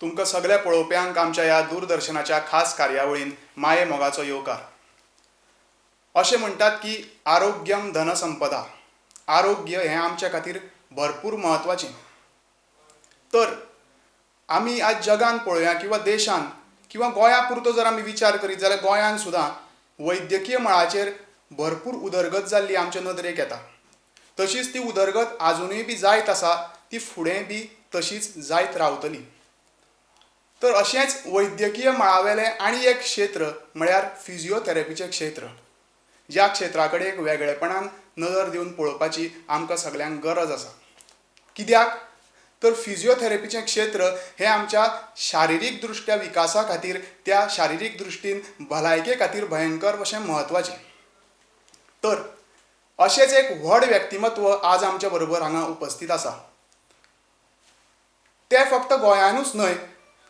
तुमकां सगळ्या पळोवप्यांक आमच्या ह्या दूरदर्शनाच्या खास कार्यावळीन माये मोगाचो येवकार. अशें म्हणटात की आरोग्यम धनसंपदा. आरोग्य हें आमच्या खातीर भरपूर म्हत्वाचें. तर आमी आज जगान पळोवया किंवा देशान किंवा गोंया पुरतो जर आमी विचार करीत जाल्यार गोंयान सुद्दां वैद्यकीय मळाचेर भरपूर उदरगत जाल्ली आमच्या नदरेक येता. तशीच ती उदरगत आजुनूय बी जायत आसा, ती फुडें बी तशीच जायत रावतली. तर अशेंच वैद्यकीय मळावेलें आनी एक क्षेत्र म्हळ्यार फिजिओथेरपीचें क्षेत्र. ज्या क्षेत्रा कडेन एक वेगळेपणान नदर दिवन पळोवपाची आमकां सगळ्यांक गरज आसा. कित्याक तर फिजिओथेरपीचें क्षेत्र हें आमच्या शारिरीक दृश्ट्या विकासा खातीर, त्या शारिरीक दृश्टीन भलायके खातीर भयंकर अशें म्हत्वाचें. तर अशेंच एक व्हड व्यक्तिमत्व आज आमच्या बरोबर हांगा उपस्थित आसा. ते फक्त गोंयानूच न्हय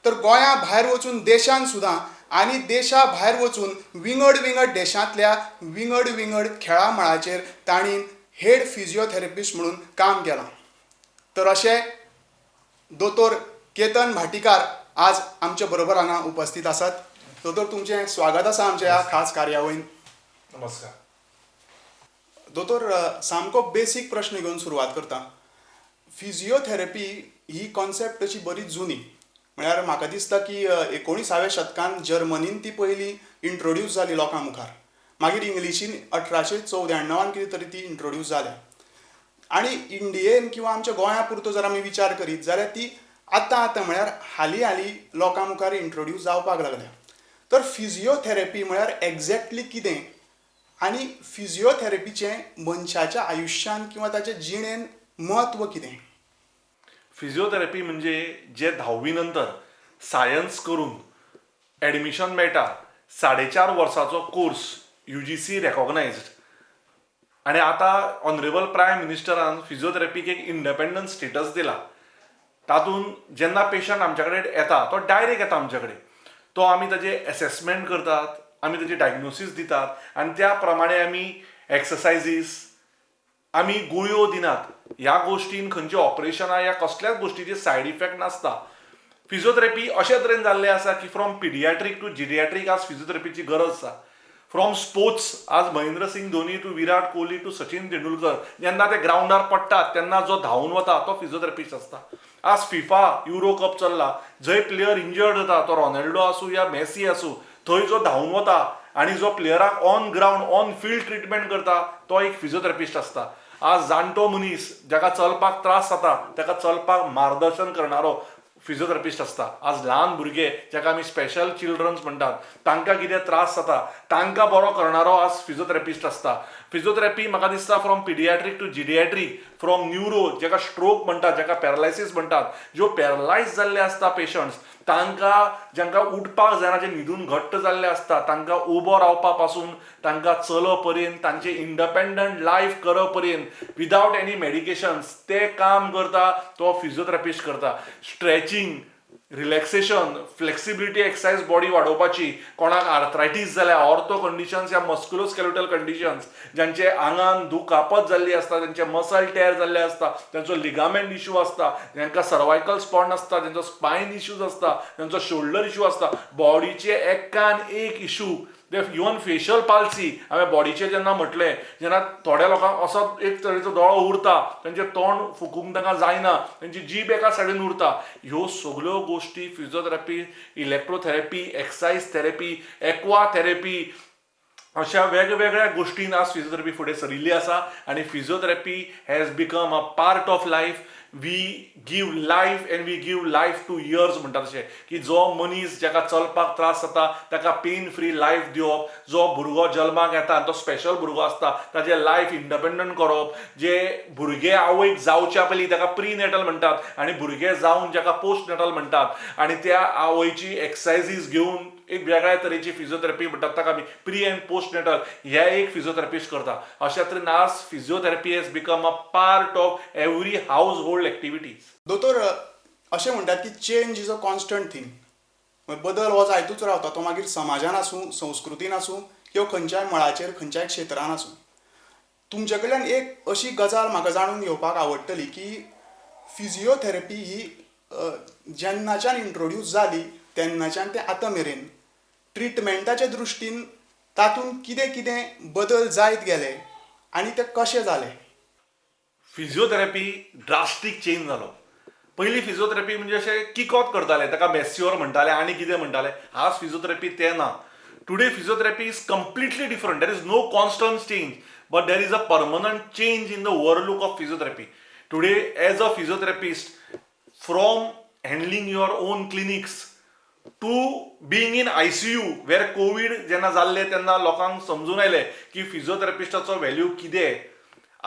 तर गोंया भायर वचून देशान सुद्दां आनी देशा भायर वचून विंगड विंगड देशांतल्या विंगड विंगड खेळा मळाचेर तांणी हेड फिजिओथेरपिस्ट म्हणून काम केलां. तर अशे दोतोर केतन भाटीकार आज आमच्या बरोबर हांगा उपस्थित आसात. दोतोर, तुमचें स्वागत आसा आमच्या ह्या खास कार्यावळीन. नमस्कार. दोतोर, सामको बेसीक प्रश्न घेवन सुरवात करता. फिजिओथेरपी ही कॉन्सेप्ट तशी बरी जुनी. म्हळ्यार म्हाका दिसता की 19व्या शतकान जर्मनीन ती पयली इंट्रोड्यूस जाली लोकां मुखार. मागीर इंग्लिशीन 1894 कितें तरी ती इंट्रोड्यूस जाल्या. आनी इंडियेन किंवा आमच्या गोंया पुरतो जर आमी विचार करीत जाल्यार ती आतां म्हळ्यार हालीं लोकां मुखार इंट्रोड्यूस जावपाक लागल्या. तर फिजिओथेरपी म्हळ्यार एक्झॅक्टली कितें आनी फिजिओथेरपीचें मनशाच्या आयुश्यान किंवा ताच्या जिणेन म्हत्व कितें? फिजिओथेरपी म्हणजे जे 10वी नंतर सायन्स करून ॲडमिशन मेळटा, 4.5 वर्साचो कोर्स UGC रेकॉग्नायज्ड. आनी आतां ऑनरेबल प्रायम मिनिस्टरान फिजिओथेरपीक एक इंडिपेंडंट स्टेटस दिला. तातूंत जेन्ना पेशंट आमच्या कडेन येता तो डायरेक्ट येता आमच्या कडेन. तो आमी ताजें एसेसमेंट करतात, आमी ताजी डायग्नोसीस दितात आनी त्या प्रमाणे आमी एक्सरसायजीस, आमी गुळयो दिनात. ह्या गोश्टीन खंयची ऑपरेशनां या कसल्याच गोश्टीचे सायड इफेक्ट नासता. फिजिओथेरपी अशे तरेन जाल्लें आसा की फ्रॉम पिडियाट्रीक टू जिरियाट्रीक आज फिजिओथेरपीची गरज आसा. फ्रॉम स्पोर्ट्स आज महेंद्र सिंग धोनी टू विराट कोहली टू सचिन तेंडुलकर जेन्ना ते ग्रावंडार पडटात तेन्ना जो धांवून वता तो फिजिओथेरपिस्ट आसता. आज फिफा युरो कप चल्ला, जंय प्लेयर इंजर्ड जाता, तो रोनाल्डो आसूं या मेसी आसूं, थंय जो धांवून वता आनी जो प्लेयराक on ground on field treatment करता तो एक फिजिओथेरपिस्ट आसता. आज जाणटो मनीस जाका चलपाक त्रास जाता ताका चलपाक मार्गदर्शन करणारो फिजिओथेरपिस्ट आसता. आज ल्हान भुरगे जाका आमी स्पेशल चिल्ड्रन्स म्हणटात, तांकां कितें त्रास जाता तांकां बरो करणारो आज फिजिओथेरपिस्ट आसता. फिजिओथेरपी म्हाका दिसता फ्रॉम पिडियाट्रीक टू जिरियाट्रीक, फ्रॉम न्यूरो जाका स्ट्रोक म्हणटात, जाका पॅरालायसीस म्हणटात, ज्यो पॅरलायज जाल्ले आसता पेशंट्स तांकां, जांकां उठपाक जायना, जे न्हिदून घट्ट जाल्ले आसता, तांकां उबो रावपा पासून तांकां चलप पर्यंत, तांचे इंडिपेंडंट लायफ करप पर्यंत विदावट एनी मेडिकेशन्स ते काम करता तो फिजिओथेरपिस्ट करता. Stretching, relaxation, flexibility exercise body वाडोवपाची, कोणाक आर्थरायटीस जाल्या, ऑर्थो कंडिशन्स या मस्कुलोस्केलेटल कंडिशन्स, ज्यांचे आंगान दुखापत जाल्ली आसता, ज्यांचे मसल टेर जाल्ले आसता, ज्यांचो लिगामेंट इश्यू आसता, ज्यांकां सर्वायकल स्पॉन आसता, ज्यांचो स्पायन इश्यूज आसता, ज्यांचो शोल्डर इश्यू आसता, बॉडीचे एकान एक इश्यू, इवन फेशियल पाल्सी हांवें बॉडीचें जेन्ना म्हटलें, जेन्ना थोड्या लोकांक असो एक तरेचो दोळो उरता, तांचें तोंड फुगूंक तांकां जायना, तांची जीब एका सायडीन उरता, ह्यो सगळ्यो गोश्टी physiotherapy, electrotherapy, exercise therapy, aqua therapy अशा वेगवेगळ्या गोश्टीन आज फिजिओथेरपी फुडें सरिल्ली आसा. आनी physiotherapy has become a part of life. We give life and we give life to years म्हणटात तशें, की जो मनीस जाका चलपाक त्रास जाता ताका पेन फ्री लायफ दिवप, जो भुरगो जल्माक येता तो स्पेशल भुरगो आसता ताजें लायफ इंडिपेंडंट करप, जे भुरगे आवयक जावच्या पयलीं ताका प्री नेटल म्हणटात आनी भुरगे जावन जाका पोस्ट नेटल म्हणटात, आनी त्या आवयची एक्सरसायजीस घेवन एक वेगळ्या तरेची फिजिओथेरपी म्हणटात ताका आमी प्री एंड पोस्ट नेटल हे एक फिजिओथेरपिस्ट करता. अशा तरेन आज physiotherapy has become a part of every house hold activities. दोतोर, अशें म्हणटात की change is a constant thing. बदल हो जायतूच रावता, तो मागीर समाजान आसूं, संस्कृतीन आसूं किंवा खंयच्याय मळाचेर, खंयच्याय क्षेत्रान आसूं. तुमचे कडल्यान एक अशी गजाल म्हाका जाणून घेवपाक आवडटली की फिजिओथेरपी ही जेन्नाच्यान इंट्रोड्यूस जाली तेन्नाच्यान ते आतां मेरेन ट्रिटमेंटाच्या दृश्टीन तातूंत कितें कितें बदल जायत गेले आनी ते कशे जाले. फिजिओथेरपी ड्रास्टीक चेंज जालो. पयलीं फिजिओथेरपी म्हणजे अशें किक ऑफ करताले, ताका मॅस्युअर म्हणटाले आनी कितें म्हणटाले. आज फिजिओथेरपी तें ना. Today physiotherapy is completely different. There is no constant change, but there is a permanent change in the outlook of physiotherapy. Today as a physiotherapist, from handling your own clinics to being in ICU, where covid जेन्ना जाल्लें तेन्ना लोकांक समजून आयलें की फिजिओथेरपिस्टाचो value कितें.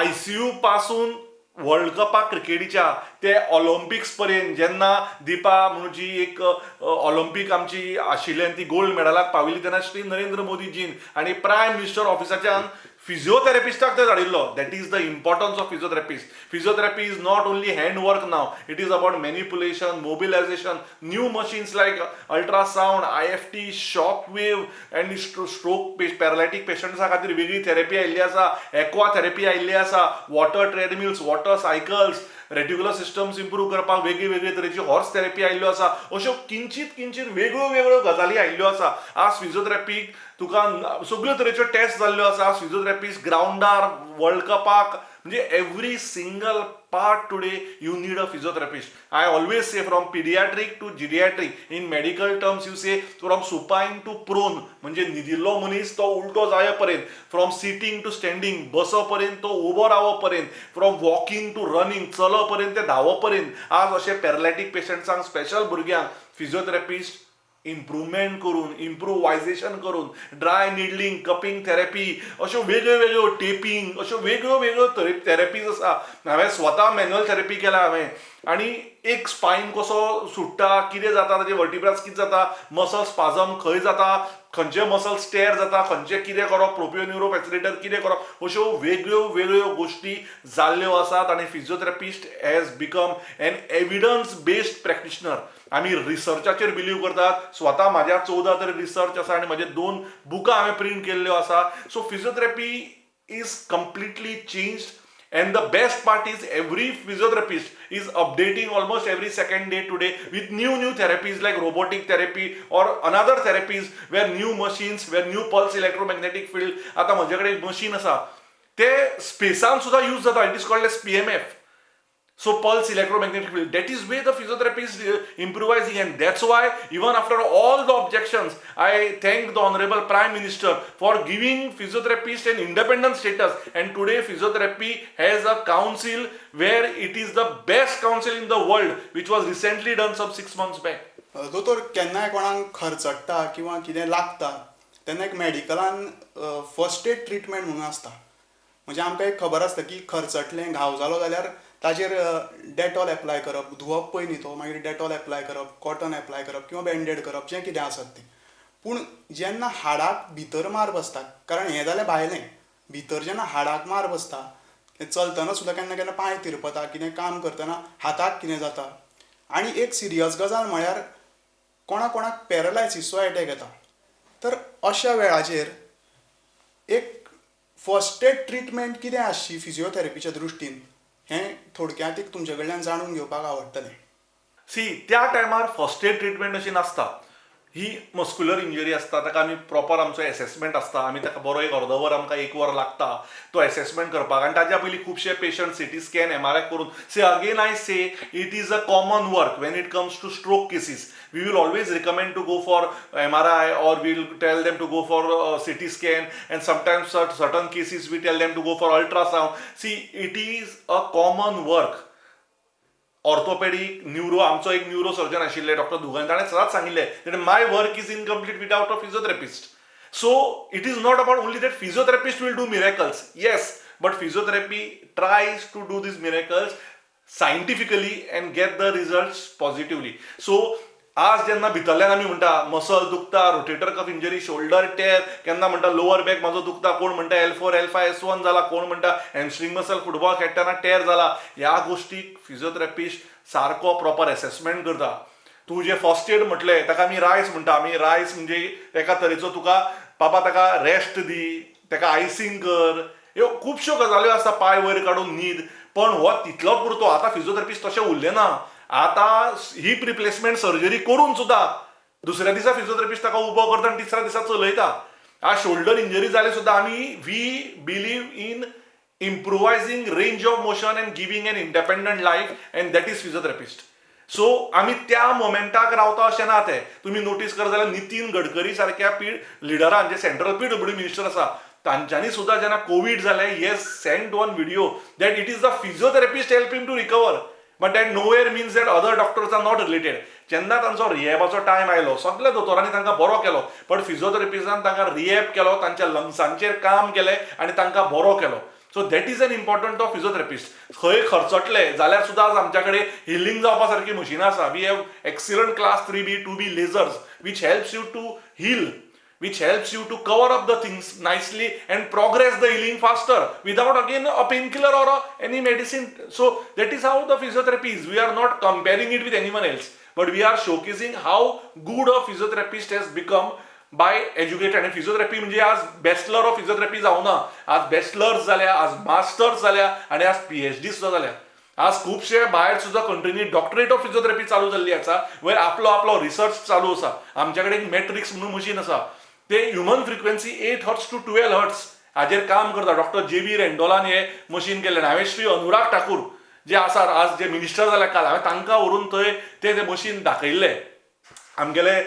ICU पासून वर्ल्ड कपाक क्रिकेटीच्या ते ऑलिम्पिक्स पर्यंत, जेन्ना दिपा म्हणून जी एक ऑलिम्पीक आमची आशिल्ली आनी ती गोल्ड मेडलाक पाविल्ली, तेन्ना श्री नरेंद्र मोदीजीन आनी प्रायम मिनिस्टर ऑफिसाच्यान फिजिओथेरपिस्टाक ते धाडिल्लो. That is the importance of physiotherapist. Physiotherapy is not only hand work now, it is about manipulation, mobilisation, new machines like ultrasound, IFT, shock wave आनी स्ट्रोक पॅरालायटीक पेशंट्सा खातीर वेगळी थेरपी आयिल्ली आसा, एक्वा थेरपी आयिल्ली आसा, water treadmills, water cycles, reticular systems improve करपाक वेगळी वेगळी तरेची हॉर्स थेरपी आयिल्ल्यो आसा. अश्यो किंचीत वेगळ्यो वेगळ्यो गजाली आयिल्ल्यो आसा. आज फिजिओथेरपीक तुका सगळ्यो तरेच्यो टेस्ट जाल्ल्यो आसा. फिजिओथेरपिस्ट ग्रावंडार, वर्ल्ड कपाक, म्हणजे every single part today you need a physiotherapist. I always say from pediatric to geriatric. In medical terms you say from supine to prone, म्हणजे न्हिदिल्लो मनीस तो उलटो जाय पर्यंत, फ्रॉम सिटींग टू स्टँडींग, बसोपर्यंत तो उबो रावपर्यंत, फ्रॉम वॉकिंग टू रनिंग, चलोपर्यंत ते धांवपर्यंत. आज अशे पॅरालायटीक पेशंट्सांक, स्पेशल भुरग्यांक फिजिओथेरपिस्ट इम्प्रुवमेंट करून, इम्प्रुवायझेशन करून, ड्राय निडलिंग, कपिंग थेरपी, अश्यो वेगळ्यो वेगळ्यो टेपिंग, अश्यो वेगळ्यो वेगळ्यो थेरपीज आसा. हांवें स्वता मॅन्युअल थेरपी केला हांवें. आनी एक स्पायन कसो सुट्टा, कितें जाता, ताजे वर्टिब्रास कितें जाता, मसल स्पाझम खंय जाता, खंयचे मसल स्टेर जाता, खंयचे कितें करप, प्रोपिओ फॅसिलिटर कितें करप, अश्यो वेगळ्यो वेगळ्यो गोश्टी जाल्ल्यो आसात. आनी physiotherapist has become an evidence based practitioner. आमी रिसर्चाचेर बिलीव करतात. स्वता म्हाज्या 14 तरी रिसर्च आसा आनी म्हाजे 2 बुकां हांवें प्रिंट केल्ल्यो आसा. So physiotherapy is completely changed. And the best part is every physiotherapist is updating almost every second day today with new therapies like robotic therapy or another therapies where new machines, where new pulse electromagnetic field. आता माझ्याकडे एक machine असा, ते स्पेसान सुद्धा use जाता. It is called as PMF. So pulse electromagnetic field, that is where the physiotherapy is improvising, and that's why even after all the objections, I thank the Honorable Prime Minister for giving physiotherapists an independent status. And today physiotherapy has a council where it is the best council in the world, which was recently done some 6 months back. दोतोर, केन्नाय कोणाक खर्चडटा किंवा कितें लागता तेन्ना एक मेडिकलान first aid treatment म्हणून आसता. म्हणजे आमकां एक खबर आसता की खर्चटलें, घाव जालो जाल्यार ताजेर डेटॉल एप्लाय करप, धुवप पयलीं तो, मागीर डेटॉल एप्लाय करप, कॉटन एप्लाय करप किंवा बँडेड करप, जें कितें आसत तें. पूण जेन्ना हाडाक भितर मार बसता, कारण हें जालें भायलें, भितर जेन्ना हाडाक मार बसता, चलतना सुद्दां केन्ना केन्ना पांय तिरपता, कितें काम करतना हाताक कितें जाता. आनी एक सिरियस गजाल म्हळ्यार कोणाक पॅरालायसिसचो एटॅक येता. तर अशा वेळाचेर एक फर्स्ट एड ट्रिटमेंट कितें आसची फिजिओथेरपीच्या दृश्टीन, हें थोडक्यात एक तुमचे कडल्यान जाणून घेवपाक आवडटलें. त्या टायमार फर्स्ट एड ट्रिटमेंट अशी नासता. ही मस्क्युलर इंजरी आसता, ताका आमी प्रॉपर आमचो एसेसमेंट आसता. आमी ताका बरो एक अर्द वर, आमकां 1 वर लागता तो एसेसमेंट करपाक. आनी ताज्या पयलीं खुबशे पेशंट CT स्कॅन, MRI करून. Again I say it is a common work Wien it comes two stroke cases. We will always recommend to go for MRI, or we will tell them to go for CT scan, and sometimes certain cases we tell them to go for ultrasound. It is a common work. Orthopaedic, neuro, आमचो एक neuro surgeon आशिल्ले doctor दुगान, ताणें सदांच सांगिल्लें that my work is incomplete without a physiotherapist. So it is not about only that physiotherapist will do miracles. Yes, but physiotherapy tries to do these miracles scientifically and get the results positively. So आज जेन्ना भितरल्यान आमी म्हणटा muscle दुखता, rotator cuff injury, shoulder टेर, केन्ना म्हणटा lower back म्हाजो दुखता, कोण म्हणटा L4, L5, S1 जाला, कोण म्हणटा हॅमस्ट्रिंग मसल फुटबॉल खेळटाना टेर जाला. ह्या गोष्टीक फिजिओथेरपिस्ट सारको प्रॉपर एसेसमेंट करता. तूं जे फर्स्ट एड म्हटलें ताका आमी रायस म्हणटा. आमी रायस म्हणजे एका तरेचो तुका बाबा ताका रेस्ट दी, ताका आयसिंग कर, ह्यो खुबश्यो गजाल्यो आसता, पांय वयर काडून न्हीद. पण हो तितलो पुरतो. आतां फिजिओथेरपिस्ट तशें उरले ना. आतां हिप रिप्लेसमेंट सर्जरी करून सुद्धा दुसऱ्या दिसा फिजिओथेरपिस्ट ताका उबो करता आनी तिसऱ्या दिसा चलयता. आज शोल्डर इंजरी जाली सुद्धा आमी we believe in improvising range of motion and giving an independent life and that is physiotherapist. So आमी त्या मोमेंटाक रावता अशें ना ते. तुमी नोटीस कर जाल्यार नितीन गडकरी सारक्या लिडरान जे सेंट्रल PWD मिनिस्टर आसा तांच्यांनी सुद्धा जेन्ना कोविड जालें हे sent one video that it is the physiotherapist help him to recover. But that nowhere means that other doctors are not related. जेन्ना तांचो रिहॅबाचो टायम आयलो सगळ्या दोतोरांनी तांकां बरो केलो, बट फिजिओथेरपिस्टान तांकां रिहॅब केलो, तांच्या लंग्सांचेर काम केलें आनी तांकां बरो केलो. So that is an important of physiotherapist. खंय खर्चटले जाल्यार सुद्धा आज आमच्या कडेन हिलिंग जावपा सारकी मशिनां आसा. We have excellent class 3B 2B lasers which helps you to heal, which helps you to cover up the things nicely and progress the healing faster without again a painkiller or any medicine. So that is how the physiotherapy is. We are not comparing it with anyone else, but we are showcasing how good a physiotherapist has become by educated. आणि physiotherapy म्हणजे आज bachelor of physiotherapy जावना, आज bachelors जाल्या, आज masters जाल्या आणि आज PhD सुद्धा जाल्या. आज खुबशे भायर सुद्धा कंट्रीनी डॉक्टरेट ऑफ फिजिओथेरपी चालू जाल्ली आसा, वयर आपलो रिसर्च चालू आसा. आमच्या कडेन एक मॅट्रिक्स म्हणून मशीन आसा, ते human frequency 8 hertz to 12 hertz हाजेर काम करता. डॉक्टर JB रेंडोलान हे मशीन केलें. हांवें श्री अनुराग ठाकूर जे आसा आज जे मिनिस्टर जाल्या काल, हांवें तांकां व्हरून थंय ते मशीन दाखयल्लें. आमगेले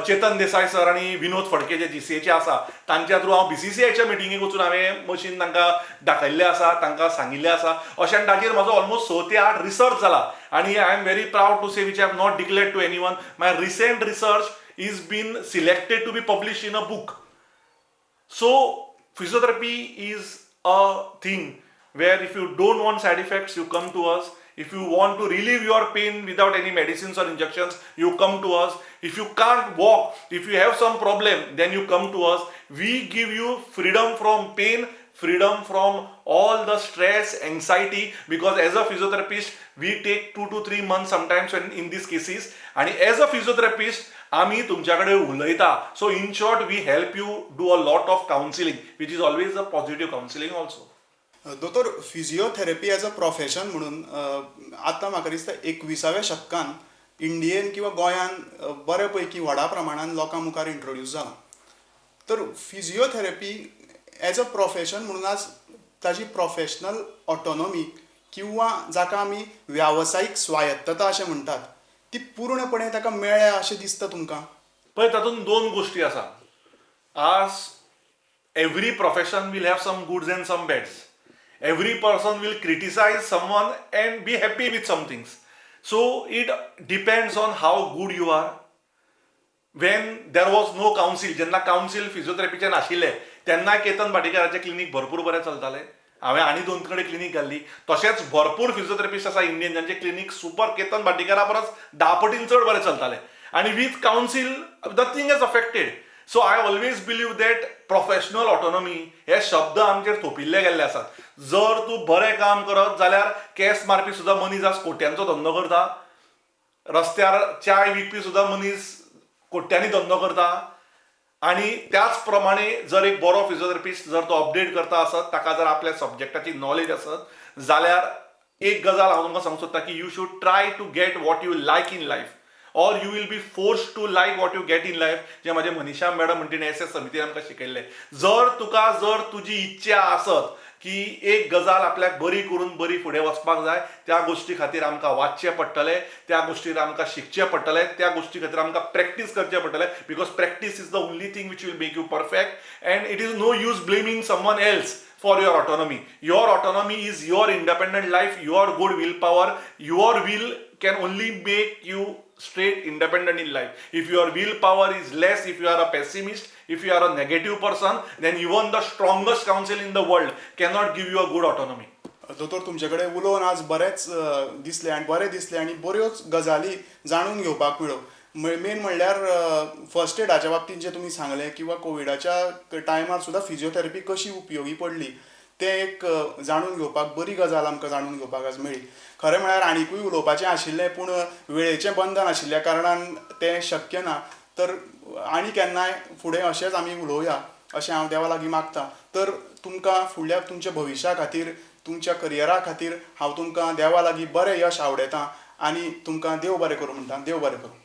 चेतन देसाय सर आणि विनोद फडके जे GCAचे आसा तांच्या थ्रू हांव BCCIच्या मिटिंगेक वचून हांवें मशीन तांकां दाखयल्लें आसा, तांकां सांगिल्लें आसा. अशें आनी ताचेर म्हाजो ऑलमोस्ट 6 ते 8 रिसर्च जाला. आणि I am very proud to say which I have not declared to anyone. My recent research is been selected to be published in a book. So physiotherapy is a thing where if you don't want side effects, you come to us. If you want to relieve your pain without any medicines or injections, you come to us. If you can't walk, if you have some problem, then you come to us. We give you freedom from pain, freedom from all the stress, anxiety, because as a physiotherapist, we take 2 to 3 months sometimes in these cases. And as a physiotherapist, आम्ही तुमच्याकडे उलयता. So in short we help you do a lot of counselling which is always a positive counselling also. दोतोर, physiotherapy as a profession म्हणून आतां म्हाका दिसता 21व्या शतकान इंडियेन किंवा गोंयान बरे पैकी व्हडा प्रमाणान लोकां मुखार इंट्रोड्यूस जाला. तर फिजिओथेरपी एज अ प्रोफेशन म्हणून आज ताजी प्रोफेशनल ऑटोनॉमी किंवा जाका आमी व्यावसायिक स्वायत्तता अशें म्हणटात ती पूर्णपणे ताका मेळ्ळ्या अशें दिसता तुमकां? पळय, तातूंत 2 गोश्टी आसा. आज every profession will have some goods and some bads. Every person will criticise someone and be happy with some things. So it depends on how good you are. When there was no council, जेन्ना council फिजिओथेरपीचे नाशिल्ले तेन्ना Ketan भाटीकाराचे clinic भरपूर बरें चलताले. हांवें आनी 2 कडेन क्लिनीक घाल्ली. तशेंच भरपूर फिजिओथेरपिस्ट आसा इंडियन जांचे क्लिनीक सुपर केतन भाटीकारा परस 10 पटीन चड बरें चलताले. आनी with council nothing is affected. So I always believe that professional autonomy हे शब्द आमचेर थोपिल्ले गेल्ले आसात. जर तूं बरें काम करत जाल्यार केस मारपी सुद्दां मनीस आज कोट्यांचो धंदो करता. रस्त्यार चाय विकपी सुद्दां मनीस कोट्यांनी धंदो करता. आणि त्याच प्रमाणे जर एक बरो फिजिओथेरपिस्ट जर तो अपडेट करता आसत, ताका जर आपल्या सब्जेक्टाची नॉलेज आसत जाल्यार एक गजाल हांव तुमकां सांगूंक सोदता की you should try to get what you like in life or you will be force to like what you get in life. जे माझे मनीषा मॅडम म्हणटीने SS समितीन आमकां शिकयल्लें. जर तुजी इच्छा आसत की एक गजाल आपल्याक बरी करून बरी फुडें वचपाक जाय, त्या गोष्टी खातीर आमकां वाचचें पडटलें, त्या गोष्टीर आमकां शिकचें पडटलें, त्या गोष्टी खातीर आमकां प्रॅक्टीस करचें पडटलें. Because practice is the only thing which will make you perfect and it is no use blaming someone else for your autonomy. Your autonomy is your independent life, your good willpower. Your will can only make you straight independent in life. If your willpower is less, if you are a pessimist, if you are a negative person, then even the strongest counsel in the world cannot give you a good autonomy. दोतोर, तुमचे कडेन उलोवन आज बरेच दिसले आनी बरें दिसलें आनी बऱ्योच गजाली जाणून घेवपाक मेळ्ळ्यो. मेन म्हणल्यार फर्स्ट एडाच्या बाबतींत जे तुमी सांगलें किंवा कोविडाच्या टायमार सुद्दां फिजिओथेरपी कशी उपयोगी पडली तें एक जाणून घेवपाक बरी गजाल आमकां जाणून घेवपाक आज मेळ्ळी. खरें म्हळ्यार आनीकूय उलोवपाचें आशिल्लें पूण वेळेचें बंधन आशिल्ल्या कारणान तें शक्य ना. तर आनी केन्नाय फुडें अशेंच आमी उलोवया अशें हांव देवा लागीं मागतां. तर तुमकां फुडल्या तुमच्या भविश्या खातीर, तुमच्या करियरा खातीर हांव तुमकां देवा लागीं बरें यश आवडयतां आनी तुमकां देव बरें करूं म्हणटा देव बरें करूं.